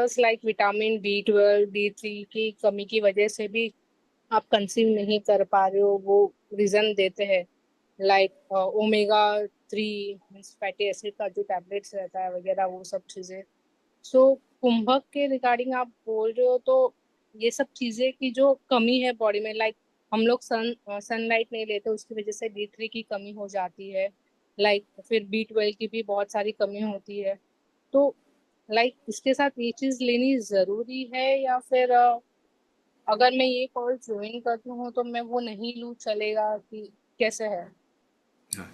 Doctors like vitamin B12 D3 की कमी की वजह से भी आप कंसीव नहीं कर पा रहे हो, वो रीजन देते हैं। Like omega 3 means fatty acid का जो टैबलेट्स रहता है वगैरह, वो सब चीजें। सो कुंभक के रिगार्डिंग आप बोल रहे हो तो ये सब चीजें की जो कमी है बॉडी में, लाइक हम लोग सनलाइट नहीं लेते, उसकी वजह से D3 की कमी हो जाती है। लाइक फिर B12 की भी बहुत सारी कमी होती है। तो लाइक इसके साथ ये चीज लेनी जरूरी है, या फिर अगर मैं ये कोर्स ज्वाइन करती हूँ तो मैं वो नहीं लूँ, चलेगा कि कैसे है? हाँ,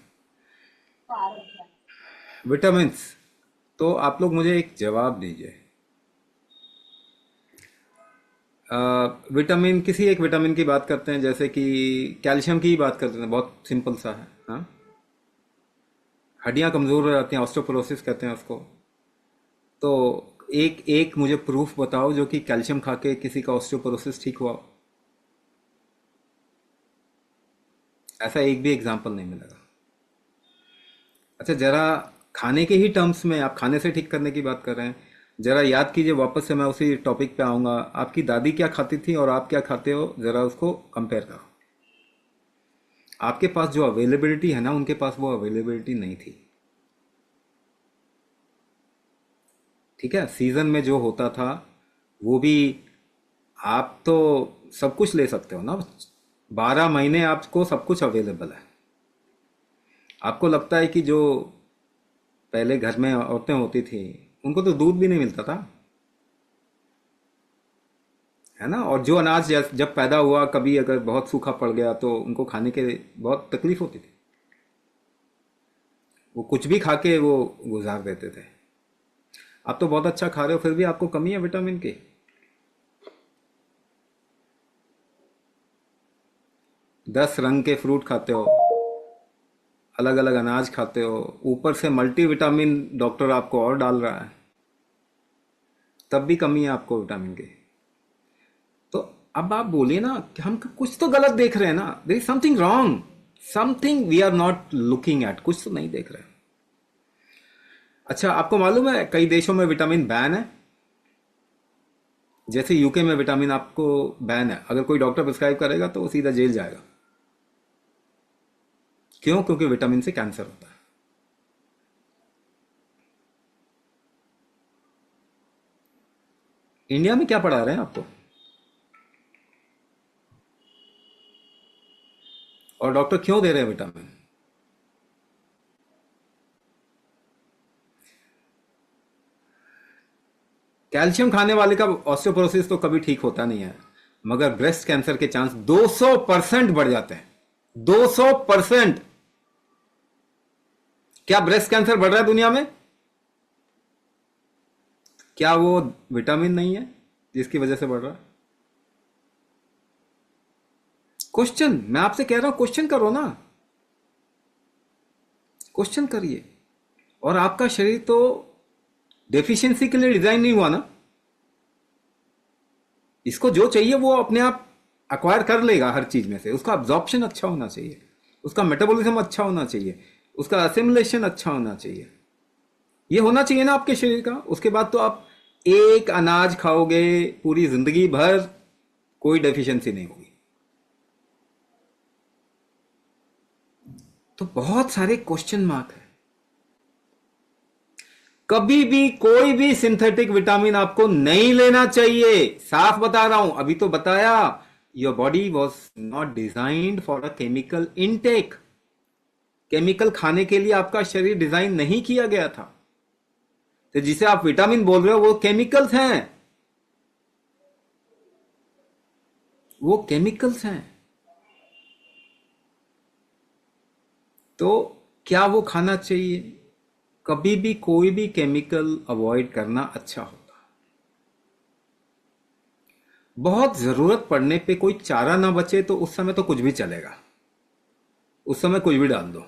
विटामिन्स, तो आप लोग मुझे एक जवाब दीजिए। विटामिन, किसी एक विटामिन की बात करते हैं, जैसे कि कैल्शियम की ही बात करते हैं, बहुत सिंपल सा है। हाँ, हड्डियां कमज़ोर हो जाती हैं, ऑस्टियोपोरोसिस कहते हैं उसको। तो एक एक मुझे प्रूफ बताओ जो कि कैल्शियम खा के किसी का ऑस्टियोपोरोसिस ठीक हुआ हो। ऐसा एक भी एग्जाम्पल नहीं मिलेगा। अच्छा, जरा खाने के ही टर्म्स में, आप खाने से ठीक करने की बात कर रहे हैं, जरा याद कीजिए वापस से, मैं उसी टॉपिक पे आऊँगा। आपकी दादी क्या खाती थी और आप क्या खाते हो, ज़रा उसको कंपेयर करो। आपके पास जो अवेलेबिलिटी है ना, उनके पास वो अवेलेबिलिटी नहीं थी। ठीक है, सीजन में जो होता था वो भी, आप तो सब कुछ ले सकते हो ना। 12 महीने आपको सब कुछ अवेलेबल है। आपको लगता है कि जो पहले घर में औरतें होती थी, उनको तो दूध भी नहीं मिलता था, है ना। और जो अनाज जब पैदा हुआ, कभी अगर बहुत सूखा पड़ गया तो उनको खाने के बहुत तकलीफ होती थी। वो कुछ भी खा के वो गुजार देते थे। आप तो बहुत अच्छा खा रहे हो, फिर भी आपको कमी है विटामिन की। 10 रंग के फ्रूट खाते हो, अलग अलग अनाज खाते हो, ऊपर से मल्टीविटामिन डॉक्टर आपको और डाल रहा है, तब भी कमी है आपको विटामिन की। तो अब आप बोलिए ना कि हम कुछ तो गलत देख रहे हैं ना, there is something wrong, something we are not looking at, कुछ तो नहीं देख रहे हैं। अच्छा, आपको मालूम है कई देशों में विटामिन बैन है। जैसे यूके में विटामिन आपको बैन है, अगर कोई डॉक्टर प्रिस्क्राइब करेगा तो वो सीधा जेल जाएगा। क्यों? क्योंकि विटामिन से कैंसर होता है। इंडिया में क्या पढ़ा रहे हैं आपको, और डॉक्टर क्यों दे रहे हैं विटामिन? कैल्शियम खाने वाले का ऑस्टियोपोरोसिस तो कभी ठीक होता नहीं है, मगर ब्रेस्ट कैंसर के चांस 200% बढ़ जाते हैं। 200%। क्या ब्रेस्ट कैंसर बढ़ रहा है दुनिया में? क्या वो विटामिन नहीं है जिसकी वजह से बढ़ रहा है? क्वेश्चन, मैं आपसे कह रहा हूं, क्वेश्चन करो ना, क्वेश्चन करिए। और आपका शरीर तो डेफिशिएंसी के लिए डिजाइन नहीं हुआ ना। इसको जो चाहिए वो अपने आप अक्वायर कर लेगा, हर चीज में से। उसका अब्जॉर्प्शन अच्छा होना चाहिए, उसका मेटाबॉलिज्म अच्छा होना चाहिए, उसका असिमुलेशन अच्छा होना चाहिए। ये होना चाहिए ना आपके शरीर का। उसके बाद तो आप एक अनाज खाओगे पूरी जिंदगी भर, कोई डेफिशिएंसी नहीं होगी। तो बहुत सारे क्वेश्चन मार्क है। कभी भी कोई भी सिंथेटिक विटामिन आपको नहीं लेना चाहिए, साफ बता रहा हूं, अभी तो बताया। Your body was not designed for a chemical intake. Chemical खाने के लिए आपका शरीर डिजाइन नहीं किया गया था। तो जिसे आप विटामिन बोल रहे हो वो केमिकल्स हैं, वो केमिकल्स हैं। तो क्या वो खाना चाहिए? कभी भी कोई भी केमिकल अवॉइड करना अच्छा होता। बहुत जरूरत पड़ने पे कोई चारा ना बचे तो उस समय तो कुछ भी चलेगा, उस समय कुछ भी डाल दो।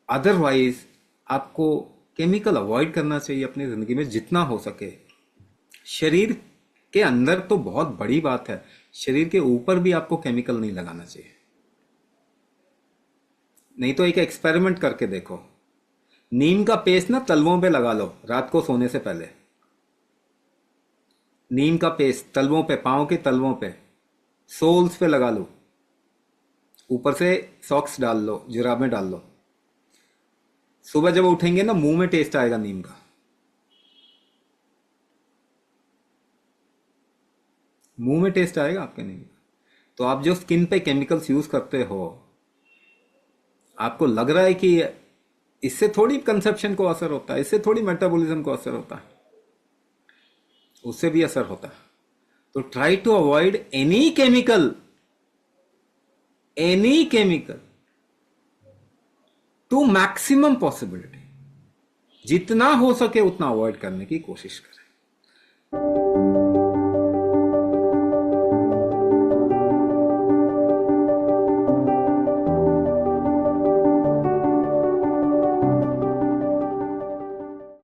अदरवाइज आपको केमिकल अवॉइड करना चाहिए अपनी जिंदगी में जितना हो सके। शरीर के अंदर तो बहुत बड़ी बात है, शरीर के ऊपर भी आपको केमिकल नहीं लगाना चाहिए। नहीं तो एक एक्सपेरिमेंट करके देखो, नीम का पेस्ट ना तलवों पे लगा लो रात को सोने से पहले। नीम का पेस्ट तलवों पे, पाँव के तलवों पे, सोल्स पे लगा लो, ऊपर से सॉक्स डाल लो, जुराबें डाल लो। सुबह जब उठेंगे ना, मुंह में टेस्ट आएगा नीम का, मुंह में टेस्ट आएगा आपके नीम का। तो आप जो स्किन पे केमिकल्स यूज करते हो, आपको लग रहा है कि इससे थोड़ी कंसेप्शन को असर होता है, इससे थोड़ी मेटाबॉलिज्म को असर होता है, उससे भी असर होता है। तो try to avoid any chemical to maximum possibility. जितना हो सके उतना अवॉइड करने की कोशिश करें।